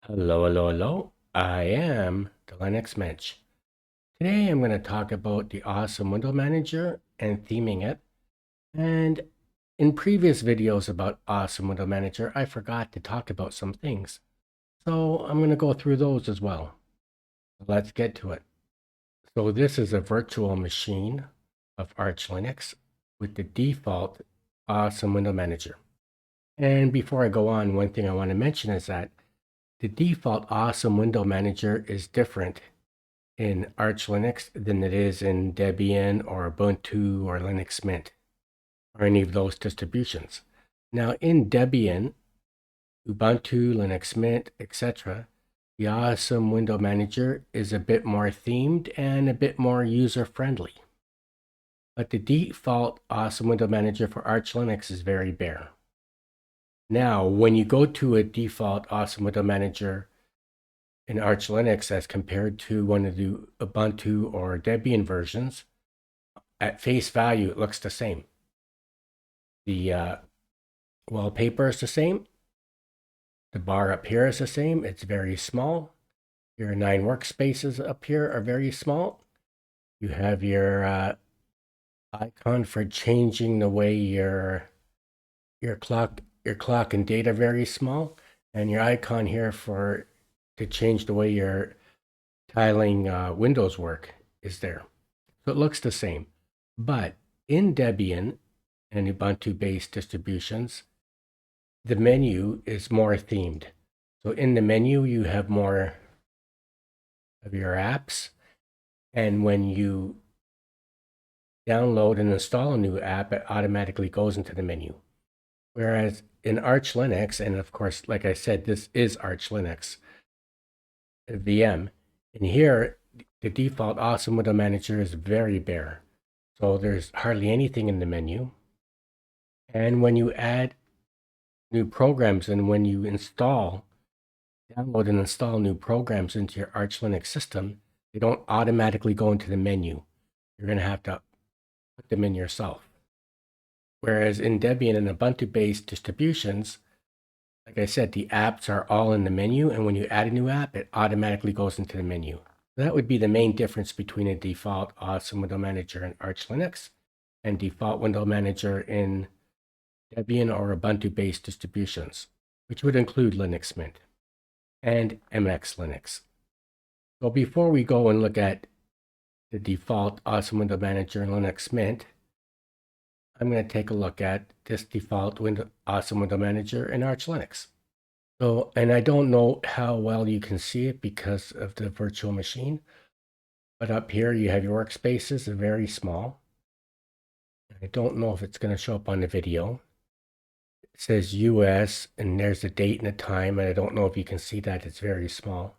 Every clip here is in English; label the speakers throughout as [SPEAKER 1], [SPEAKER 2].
[SPEAKER 1] Hello, hello, hello. I am the Linux Mensch. Today I'm going to talk about the awesome window manager and theming it. And in previous videos about awesome window manager, I forgot to talk about some things. So I'm going to go through those as well. Let's get to it. So this is a virtual machine of Arch Linux with the default awesome window manager. And before I go on, one thing I want to mention is that the default awesome window manager is different in Arch Linux than it is in Debian or Ubuntu or Linux Mint or any of those distributions. Now in Debian, Ubuntu, Linux Mint, etc., the awesome window manager is a bit more themed and a bit more user-friendly. But the default awesome window manager for Arch Linux is very bare. Now, when you go to a default awesome window manager in Arch Linux as compared to one of the Ubuntu or Debian versions, at face value, it looks the same. The wallpaper is the same. The bar up here is the same. It's very small. Your 9 workspaces up here are very small. You have your icon for changing the way your clock and date are very small, and your icon here to change the way your tiling windows work is there. So it looks the same. But in Debian and Ubuntu-based distributions, the menu is more themed. So in the menu, you have more of your apps. And when you download and install a new app, it automatically goes into the menu. Whereas in Arch Linux, and of course, like I said, this is Arch Linux VM. And here, the default awesome window manager is very bare. So there's hardly anything in the menu. And when you add new programs and when you download and install new programs into your Arch Linux system, they don't automatically go into the menu. You're going to have to put them in yourself. Whereas in Debian and Ubuntu-based distributions, like I said, the apps are all in the menu, and when you add a new app, it automatically goes into the menu. That would be the main difference between a default awesome window manager in Arch Linux and default window manager in Debian or Ubuntu-based distributions, which would include Linux Mint and MX Linux. So before we go and look at the default awesome window manager in Linux Mint, I'm going to take a look at this default awesome window manager in Arch Linux. So, and I don't know how well you can see it because of the virtual machine, but up here you have your workspaces, they're very small. I don't know if it's going to show up on the video. It says US, and there's a date and a time, and I don't know if you can see that, it's very small.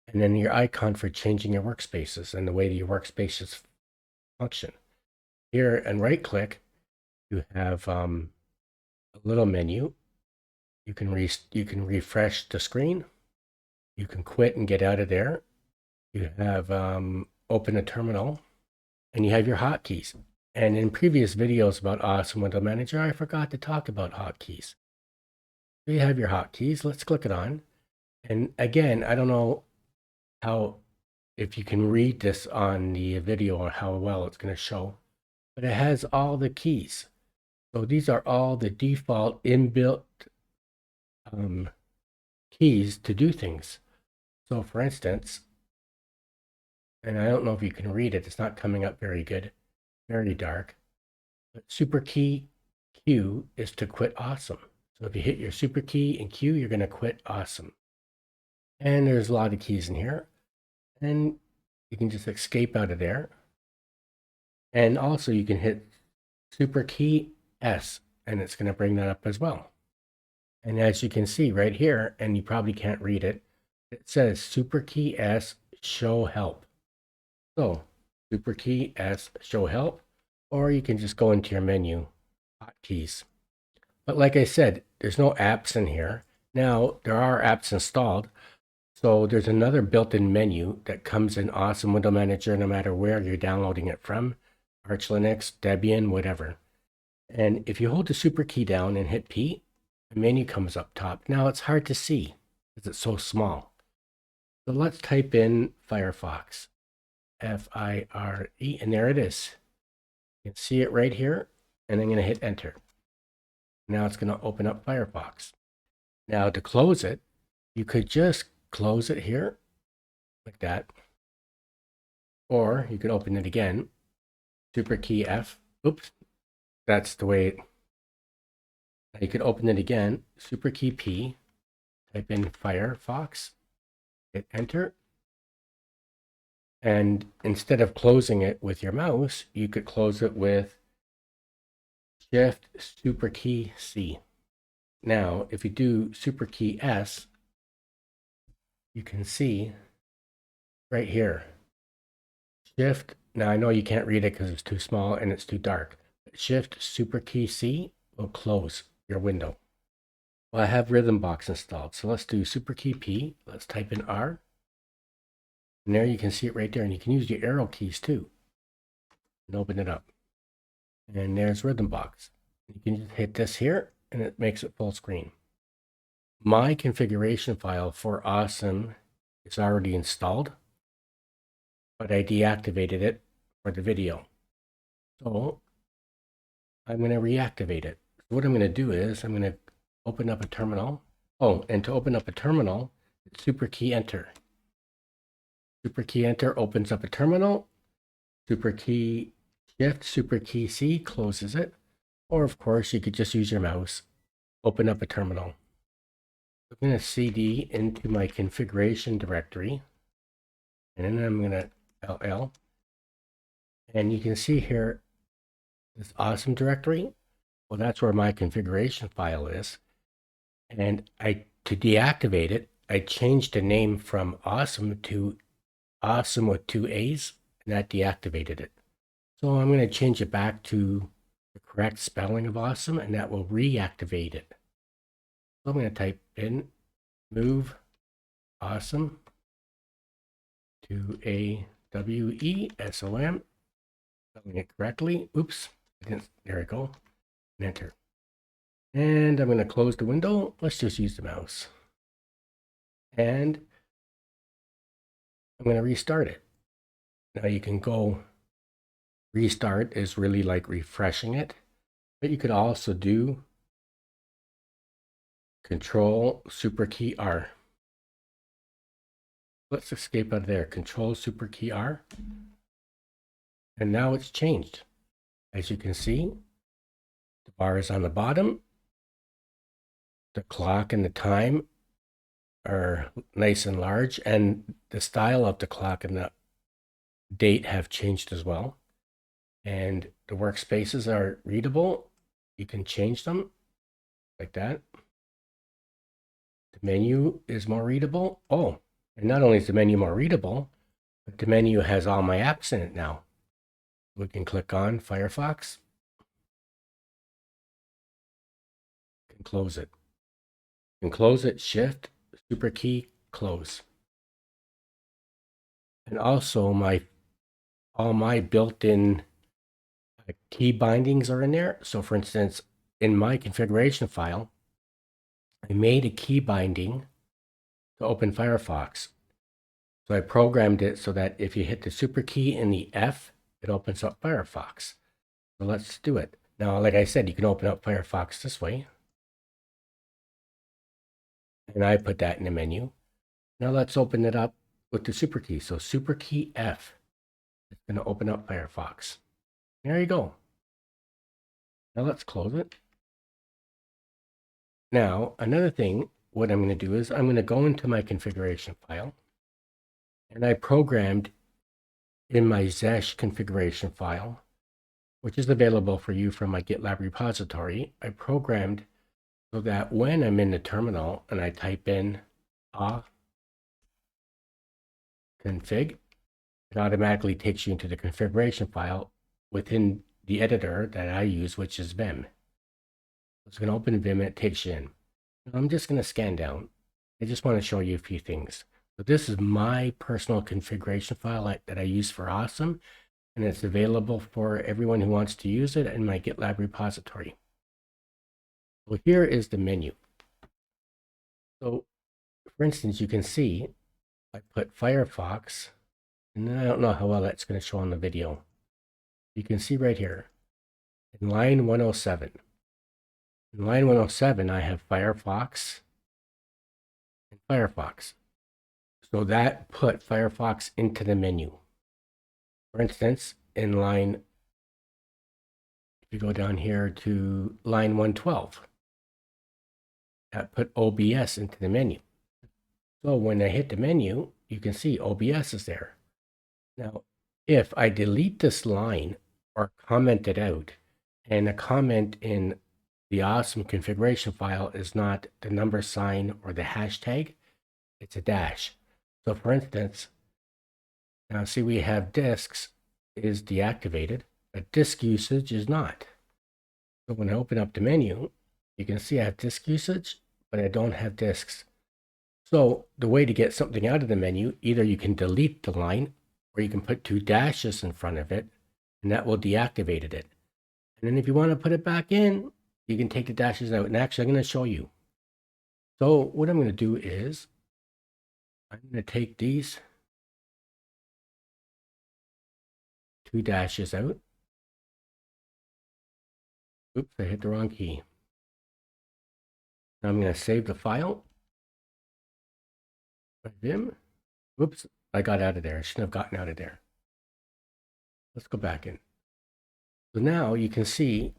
[SPEAKER 1] And then your icon for changing your workspaces and the way that your workspaces function. Here, and right-click, you have a little menu. You can refresh the screen. You can quit and get out of there. You have open a terminal, and you have your hotkeys. And in previous videos about Awesome Window Manager, I forgot to talk about hotkeys. So you have your hotkeys. Let's click it on. And again, I don't know if you can read this on the video or how well it's going to show, but it has all the keys. So these are all the default inbuilt keys to do things. So for instance, and I don't know if you can read it, it's not coming up very good, very dark, but super key Q is to quit awesome. So if you hit your super key and Q, you're going to quit awesome. And there's a lot of keys in here, and you can just escape out of there. And also you can hit super key S, and it's going to bring that up as well. And as you can see right here, and you probably can't read it, it says super key S show help. So super key S show help, or you can just go into your menu, hotkeys. But like I said, there's no apps in here. Now there are apps installed. So there's another built-in menu that comes in Awesome Window Manager no matter where you're downloading it from, Arch Linux, Debian, whatever. And if you hold the super key down and hit P, the menu comes up top. Now it's hard to see. because it's so small. So let's type in Firefox, F-I-R-E, and there it is. You can see it right here, and I'm going to hit enter. Now it's going to open up Firefox. Now to close it, you could just close it here like that, or you could open it again, super key F. Oops, that's the way you could open it again, super key P, type in Firefox, hit enter. And instead of closing it with your mouse, you could close it with Shift super key C. Now, if you do super key S, you can see right here, Shift. Now I know you can't read it because it's too small and it's too dark. Shift super key C will close your window. Well, I have Rhythmbox installed, so let's do super key P. Let's type in R. And there you can see it right there, and you can use your arrow keys too and open it up. And there's Rhythmbox. You can just hit this here and it makes it full screen. My configuration file for Awesome is already installed, but I deactivated it for the video. So I'm going to reactivate it. So what I'm going to do is I'm going to open up a terminal. Oh, and to open up a terminal, super key enter. Super key enter opens up a terminal. Super key Shift, super key C closes it. Or of course, you could just use your mouse, open up a terminal. I'm going to CD into my configuration directory. And then I'm going to LL. And you can see here, this awesome directory. Well, that's where my configuration file is. And to deactivate it, I changed the name from Awesome to Awesome with 2 A's, and that deactivated it. So I'm going to change it back to the correct spelling of Awesome, and that will reactivate it. So I'm going to type in move Awesome to AWESOM, spelling it correctly. Oops, there we go, and enter. And I'm going to close the window. Let's just use the mouse. And I'm going to restart it. Now you can go, restart is really like refreshing it, but you could also do Control super key R. Let's escape out of there. Control super key R. And now it's changed. As you can see, the bar is on the bottom. The clock and the time are nice and large, and the style of the clock and the date have changed as well. And the workspaces are readable. You can change them like that. The menu is more readable. Oh, and not only is the menu more readable, but the menu has all my apps in it now. We can click on Firefox. Can close it. Can close it, Shift, super key, close. And also all my built-in key bindings are in there. So for instance, in my configuration file, I made a key binding to open Firefox. So I programmed it so that if you hit the super key and the F, it opens up Firefox. So let's do it. Now, like I said, you can open up Firefox this way. And I put that in the menu. Now let's open it up with the super key. So super key F. It's going to open up Firefox. There you go. Now let's close it. Now, another thing, what I'm going to do is I'm going to go into my configuration file. And I programmed in my Zesh configuration file, which is available for you from my GitLab repository. I programmed so that when I'm in the terminal and I type in config, it automatically takes you into the configuration file within the editor that I use, which is Vim. It's going to open Vim and it takes you in. Now I'm just going to scan down. I just want to show you a few things. So this is my personal configuration file that I use for Awesome, and it's available for everyone who wants to use it in my GitLab repository. So here is the menu. So For instance, you can see I put Firefox, and I don't know how well that's going to show on the video. You can see right here in line 107. In line 107, I have Firefox and Firefox. So that put Firefox into the menu. For instance, in line, if you go down here to line 112, that put OBS into the menu. So when I hit the menu, you can see OBS is there. Now, if I delete this line or comment it out, and a comment in the awesome configuration file is not the number sign or the hashtag, it's a dash. So for instance, now see we have disks is deactivated, but disk usage is not. So when I open up the menu, you can see I have disk usage, but I don't have disks. So the way to get something out of the menu, either you can delete the line or you can put 2 dashes in front of it, and that will deactivate it. And then if you want to put it back in, you can take the dashes out. And actually, I'm going to show you. So what I'm going to do is I'm going to take these 2 dashes out. Oops, I hit the wrong key. Now I'm going to save the file. Vim. Whoops, I got out of there. I shouldn't have gotten out of there. Let's go back in. So now you can see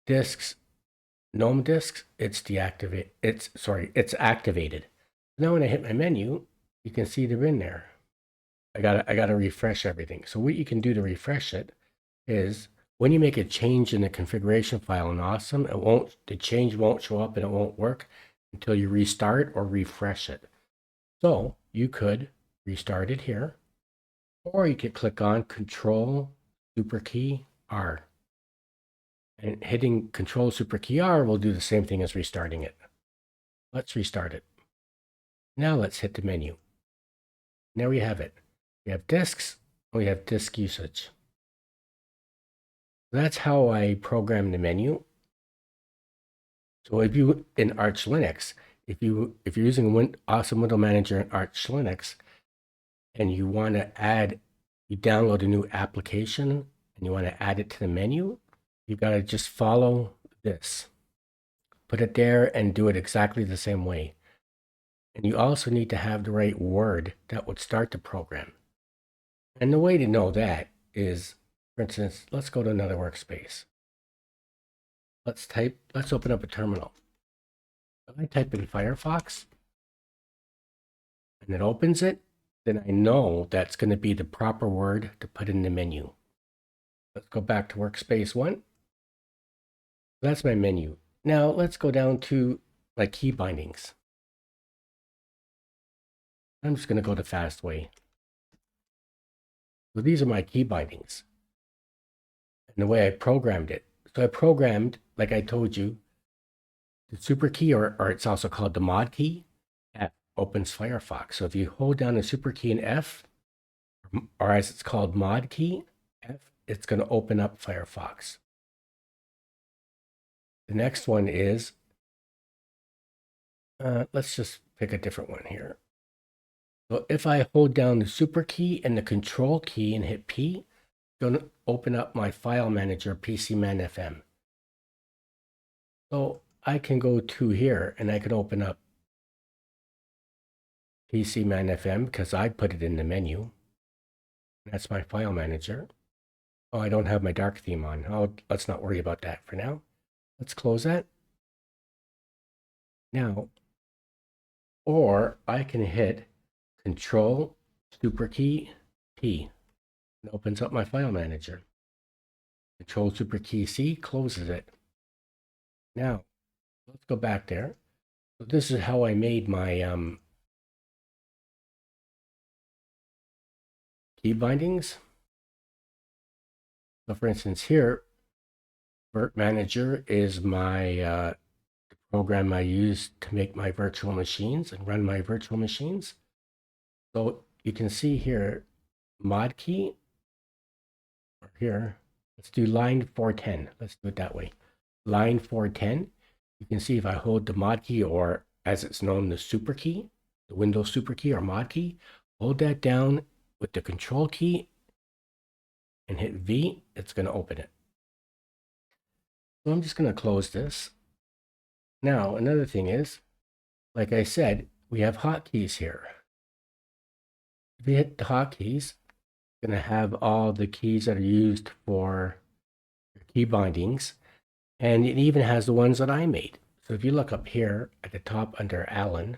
[SPEAKER 1] disks, GNOME disks, it's activated. Now when I hit my menu, you can see they're in there. I gotta refresh everything. So what you can do to refresh it is when you make a change in the configuration file in Awesome, the change won't show up and it won't work until you restart or refresh it. So you could restart it here, or you could click on Control Super Key R. And hitting Control Super Key R will do the same thing as restarting it. Let's restart it. Now let's hit the menu. There we have it. We have disks, we have disk usage. That's how I program the menu. So if you, in Arch Linux, if you're using Awesome Window Manager in Arch Linux, and you want to you download a new application and you want to add it to the menu, you got to just follow this. Put it there and do it exactly the same way. And you also need to have the right word that would start the program. And the way to know that is, for instance, let's go to another workspace. Let's open up a terminal. If I type in Firefox and it opens it, then I know that's going to be the proper word to put in the menu. Let's go back to workspace 1. That's my menu. Now let's go down to my key bindings. I'm just going to go the fast way. So these are my key bindings and the way I programmed it. So I programmed, like I told you, the super key, or it's also called the mod key, F opens Firefox. So if you hold down the super key in F, or as it's called mod key, F, it's going to open up Firefox. The next one is, let's just pick a different one here. So if I hold down the super key and the control key and hit P, it's going to open up my file manager, PCManFM. So I can go to here and I could open up PCManFM because I put it in the menu. That's my file manager. Oh, I don't have my dark theme on. Oh, let's not worry about that for now. Let's close that. Now, or I can hit Control Super Key P. It opens up my file manager. Control Super Key C closes it. Now, let's go back there. So this is how I made my key bindings. So for instance here, Virt Manager is my program I use to make my virtual machines and run my virtual machines. So you can see here, mod key, or here, let's do line 410. Let's do it that way. Line 410, you can see if I hold the mod key, or as it's known, the super key, the Windows super key or mod key, hold that down with the control key and hit V. It's going to open it. So I'm just going to close this. Now, another thing is, like I said, we have hotkeys here. If you hit the hotkeys, it's going to have all the keys that are used for your key bindings. And it even has the ones that I made. So if you look up here at the top under Alan,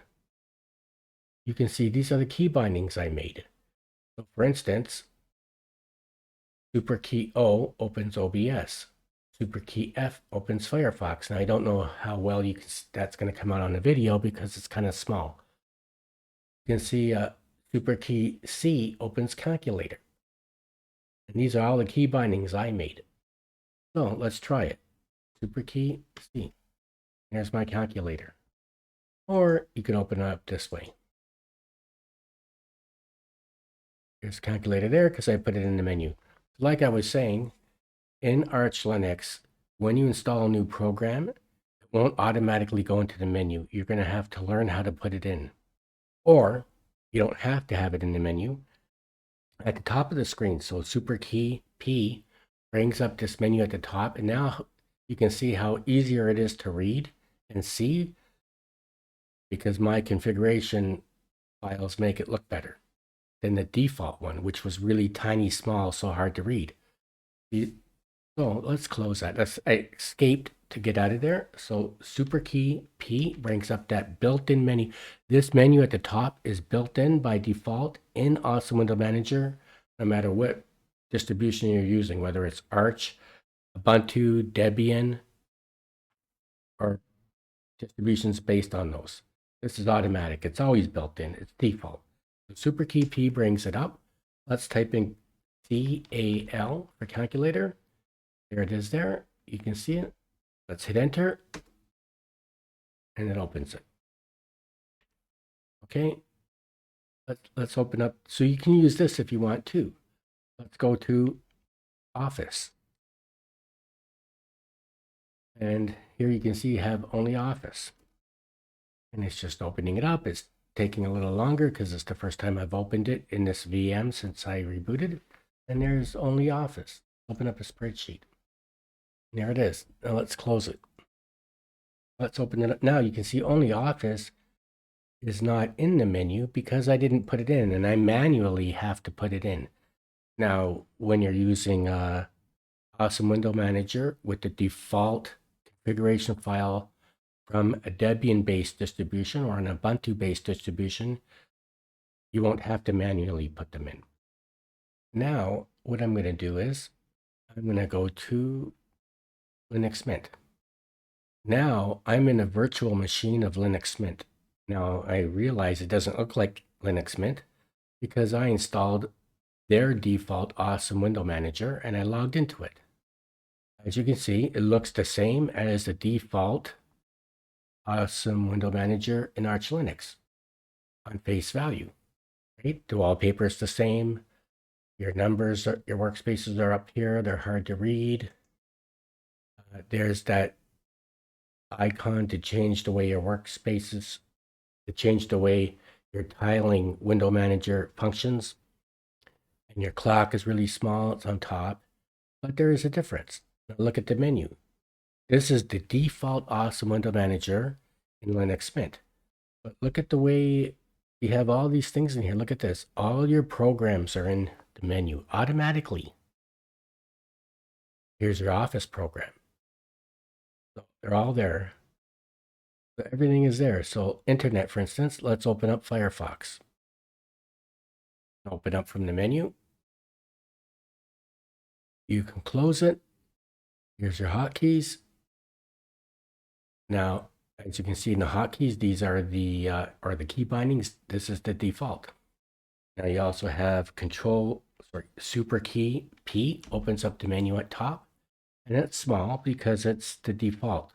[SPEAKER 1] you can see these are the key bindings I made. So for instance, super key O opens OBS. Super key F opens Firefox. Now I don't know how well that's going to come out on the video because it's kind of small. You can see super key C opens calculator. And these are all the key bindings I made. So let's try it. Super key C. There's my calculator. Or you can open it up this way. There's calculator there because I put it in the menu. Like I was saying, in Arch Linux, when you install a new program, it won't automatically go into the menu. You're going to have to learn how to put it in. Or you don't have to have it in the menu. At the top of the screen, so super key P brings up this menu at the top, and now you can see how easier it is to read and see because my configuration files make it look better than the default one, which was really tiny, small, so hard to read. So let's close that. I escaped to get out of there. So super key P brings up that built-in menu. This menu at the top is built in by default in Awesome Window Manager, no matter what distribution you're using, whether it's Arch, Ubuntu, Debian, or distributions based on those. This is automatic. It's always built in. It's default. So super key P brings it up. Let's type in CAL for calculator. There it is there. You can see it. Let's hit enter. And it opens it. Okay. Let's open up. So you can use this if you want to. Let's go to Office. And here you can see you have only Office. And it's just opening it up. It's taking a little longer because it's the first time I've opened it in this VM since I rebooted. And there's only Office. Open up a spreadsheet. There it is. Now let's close it. Let's open it up. Now you can see only Office is not in the menu because I didn't put it in, and I manually have to put it in. Now, when you're using Awesome Window Manager with the default configuration file from a Debian-based distribution or an Ubuntu-based distribution, you won't have to manually put them in. Now, what I'm going to do is I'm going to go to Linux Mint. Now, I'm in a virtual machine of Linux Mint. Now, I realize it doesn't look like Linux Mint because I installed their default Awesome Window Manager and I logged into it. As you can see, it looks the same as the default Awesome Window Manager in Arch Linux on face value. Right? The wallpaper is the same. Your numbers, your workspaces are up here. They're hard to read. There's that icon to change the way your workspaces, to change the way your tiling window manager functions. And your clock is really small, it's on top, but there is a difference. Now look at the menu. This is the default Awesome Window Manager in Linux Mint. But look at the way you have all these things in here. Look at this. All your programs are in the menu automatically. Here's your Office program. So they're all there. So everything is there. So internet, for instance, let's open up Firefox. Open up from the menu. You can close it. Here's your hotkeys. Now, as you can see in the hotkeys, these are the key bindings. This is the default. Now you also have super key P opens up the menu at top, and it's small because it's the default.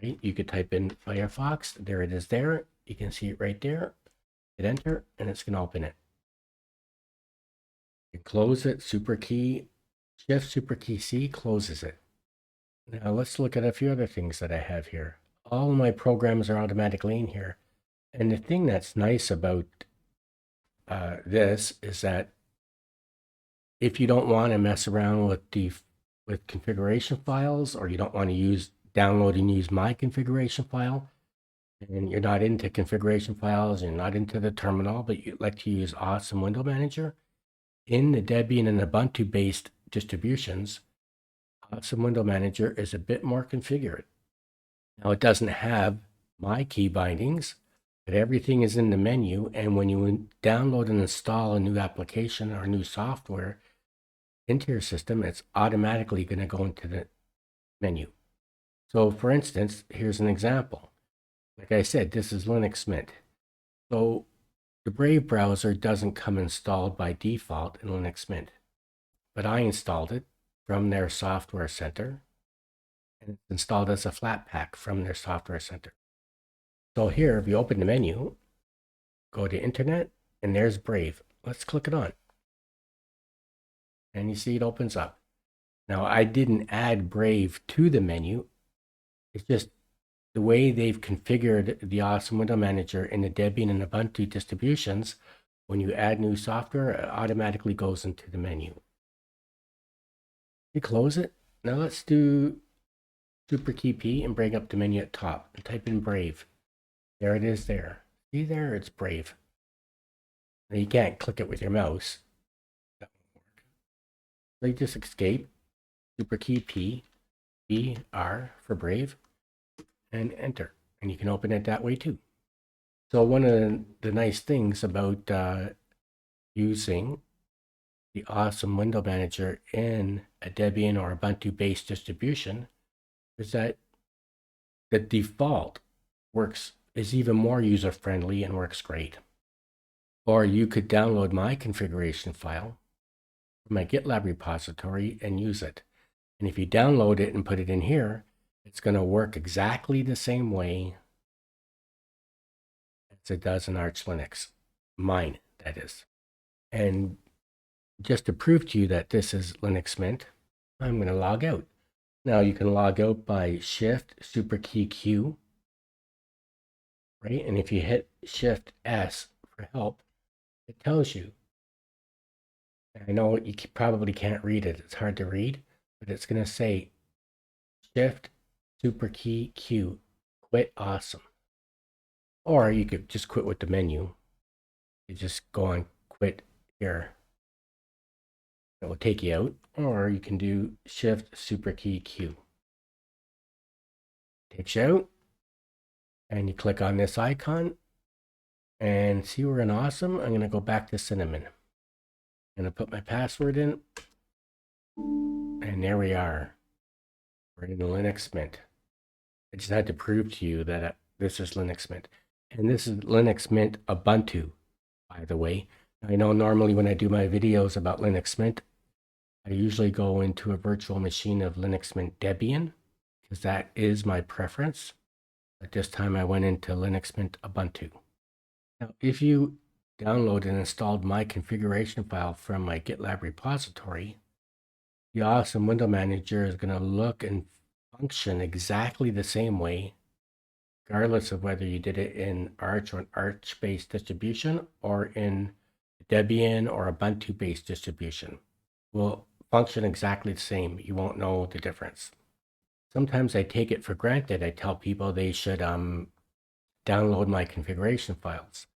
[SPEAKER 1] Right? You could type in Firefox. There it is there. You can see it right there. Hit enter, and it's going to open it. You close it, super key, Shift super key C closes it. Now let's look at a few other things that I have here. All my programs are automatically in here. And the thing that's nice about this is that if you don't want to mess around with configuration files, or you don't want to download and use my configuration file, and you're not into configuration files, you're not into the terminal, but you like to use Awesome Window Manager, in the Debian and Ubuntu based distributions, Awesome Window Manager is a bit more configured. Now, it doesn't have my key bindings, but everything is in the menu. And when you download and install a new application or new software into your system, it's automatically going to go into the menu. So, for instance, here's an example. Like I said, this is Linux Mint. So, the Brave browser doesn't come installed by default in Linux Mint, but I installed it from their software center, and it's installed as a Flatpak from their software center. So here, if you open the menu, go to Internet, and there's Brave. Let's click it on. And you see it opens up. Now, I didn't add Brave to the menu. It's just the way they've configured the Awesome Window Manager in the Debian and Ubuntu distributions. When you add new software, it automatically goes into the menu. You close it. Now let's do Super Key P and bring up the menu at top and type in Brave. There it is there. See there? It's Brave. Now you can't click it with your mouse. That won't work. So you just escape, Super Key P, B, R for Brave, and enter. And you can open it that way too. So one of the nice things about using the Awesome Window Manager in a Debian or Ubuntu-based distribution is that the default is even more user-friendly and works great. Or you could download my configuration file from my GitLab repository and use it. And if you download it and put it in here, it's going to work exactly the same way as it does in Arch Linux. Mine, that is. And just to prove to you that this is Linux Mint, I'm going to log out. Now you can log out by Shift Super Key Q, right? And if you hit Shift S for help, it tells you. I know you probably can't read it. It's hard to read, but it's going to say Shift Super Key Q, quit Awesome. Or you could just quit with the menu. You just go on quit here. It will take you out. Or you can do Shift Super Key Q. Takes you out. And you click on this icon. And see, we're in Awesome. I'm going to go back to Cinnamon. I'm going to put my password in. And there we are. We're in the Linux Mint. I just had to prove to you that this is Linux Mint. And this is Linux Mint Ubuntu, by the way. I know normally when I do my videos about Linux Mint, I usually go into a virtual machine of Linux Mint Debian, because that is my preference. But this time I went into Linux Mint Ubuntu. Now, if you download and installed my configuration file from my GitLab repository, the Awesome Window Manager is going to look and function exactly the same way, regardless of whether you did it in Arch or an Arch-based distribution or in Debian or Ubuntu-based distribution. Will function exactly the same. You won't know the difference. Sometimes I take it for granted. I tell people they should download my configuration files.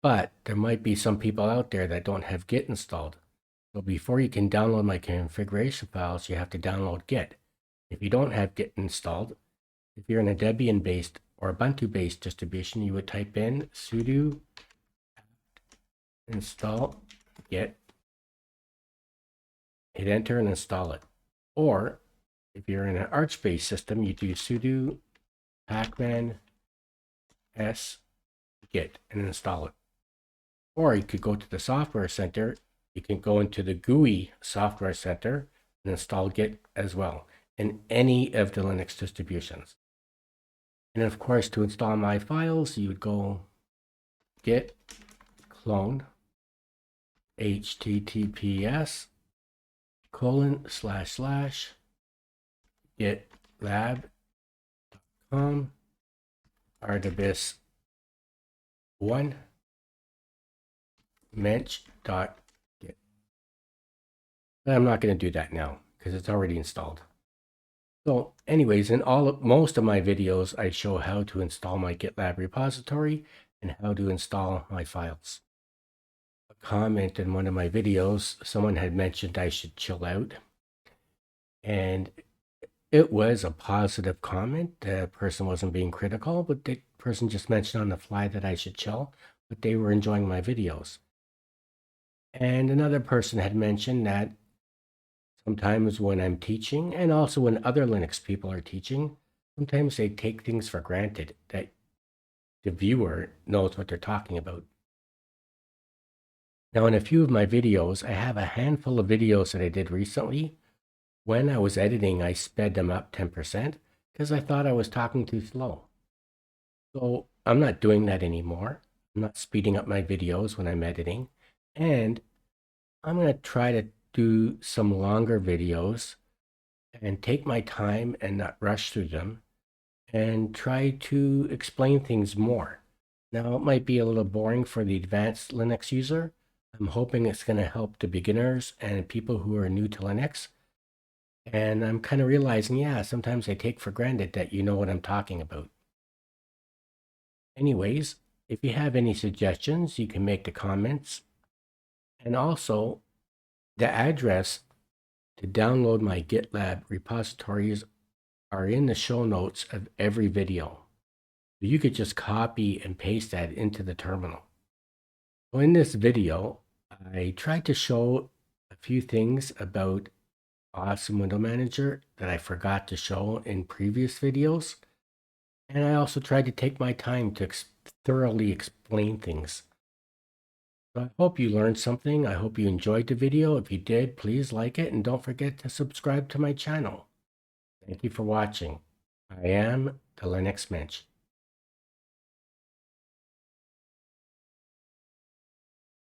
[SPEAKER 1] But there might be some people out there that don't have Git installed. So before you can download my configuration files, you have to download Git. If you don't have Git installed, if you're in a Debian-based or Ubuntu-based distribution, you would type in sudo install Git, hit enter and install it. Or if you're in an Arch-based system, you do sudo pacman s git and install it. Or you could go to the software center. You can go into the GUI software center and install Git as well in any of the Linux distributions. And of course, to install my files, you would go git clone https://gitlab.com artibis one mensch.git. But I'm not going to do that now because it's already installed. So anyways, in most of my videos, I show how to install my GitLab repository and how to install my files. A comment in one of my videos, someone had mentioned I should chill out. And it was a positive comment. The person wasn't being critical, but the person just mentioned on the fly that I should chill, but they were enjoying my videos. And another person had mentioned that sometimes when I'm teaching, and also when other Linux people are teaching, sometimes they take things for granted that the viewer knows what they're talking about. Now, in a few of my videos, I have a handful of videos that I did recently. When I was editing, I sped them up 10% because I thought I was talking too slow. So I'm not doing that anymore. I'm not speeding up my videos when I'm editing. And I'm going to try to do some longer videos and take my time and not rush through them and try to explain things more. Now, it might be a little boring for the advanced Linux user. I'm hoping it's going to help the beginners and people who are new to Linux. And I'm kind of realizing, yeah, sometimes I take for granted that you know what I'm talking about. Anyways, if you have any suggestions, you can make the comments. And also, the address to download my GitLab repositories are in the show notes of every video. So you could just copy and paste that into the terminal. So in this video, I tried to show a few things about Awesome Window Manager that I forgot to show in previous videos. And I also tried to take my time to thoroughly explain things. So I hope you learned something. I hope you enjoyed the video. If you did, please like it and don't forget to subscribe to my channel. Thank you for watching. I am the Linux Mensch.